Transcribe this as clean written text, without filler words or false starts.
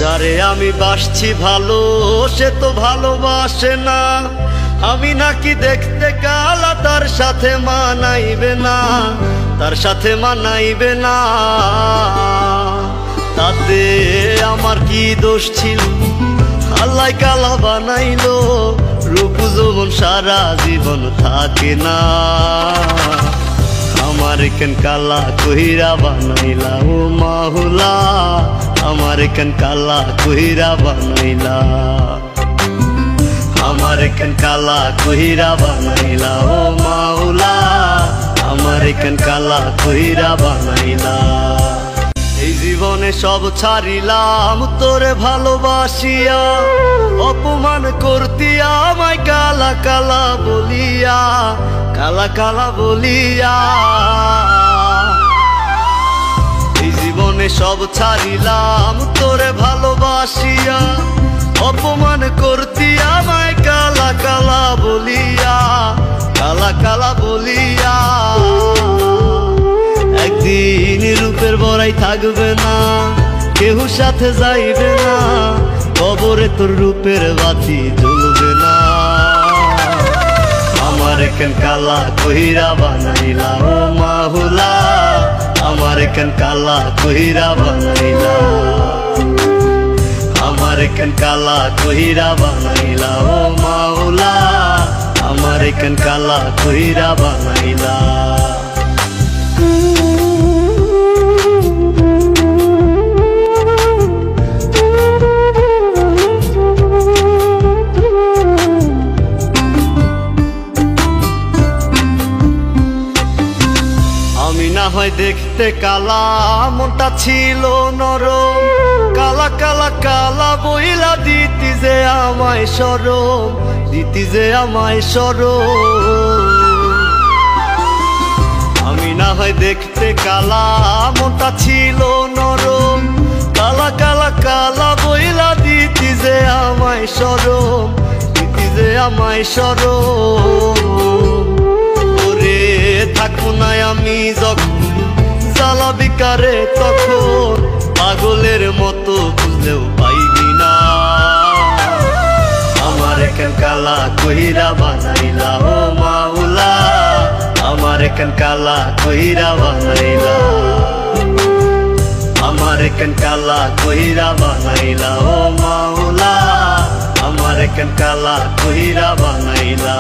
যারে আমি বাসছি ভালো সে তো ভালোবাসে না, আমি নাকি দেখতে কালা তার সাথে মানাইবে না, তার সাথে মানাইবে না। তাতে আমার কি দোষ ছিল, আল্লাহ কালা বানাইলো, রূপ যৌবন সারা জীবন থাকে না। আমার কেন কালা কইরা বানাইলা ও মাওলা, আমার কেন কালা কইরা বানাইলা, আমার কেন কালা কইরা বানাইলা ও মাওলা, আমার কেন কালা কইরা বানাইলা। এই জীবনে সব ছাড়িলাম তোরে ভালোবাসিয়া, অপমান করতিয়া আমায় কালা কালা বলিয়া, কালা কালা বলিয়া। এই জীবনে সব ছাড়িলাম তোরে ভালোবাসিয়া, অপমান করতিয়া আমায় কালা কালা বলিয়া, কালা কালা বলিয়া। একদিন রূপের বড়াই থাকবে না, কেউ সাথে যাইবে না, কবরে তোর রূপের বাতি জ্বলবে না। আমার কেন কালা কইরা বানাইলা ও মাওলা, আমার কেন কালা কইরা বানাইলা, আমার কেন কালা কইরা বানাইলা ও মাওলা, আমার কেন কালা কইরা বানাইলা। আমি না হয় দেখতে কালা, মনটা ছিল নরম, কালা কালা কালা বইলা দিতি যে আমায় শরম, দিতি যে আমায় শরম। আমি না হয় দেখতে কালা, মনটা ছিল নরম, কালা কালা কালা বইলা দিতি যে আমায় শরম, দিতি যে আমায় শরম। ওরে থাকবো না আমি যখন জ্বালাবি কারে তখন, পাগলের মতো বুঝলেও পাইবি না। আমার কেন কালা কইরা বানাইলা ও মাওলা, আমার কেন কালা কইরা বানাইলা, আমার কেন কালা কইরা বানাইলা ও মাওলা, আমার কেন কালা কইরা বানাইলা।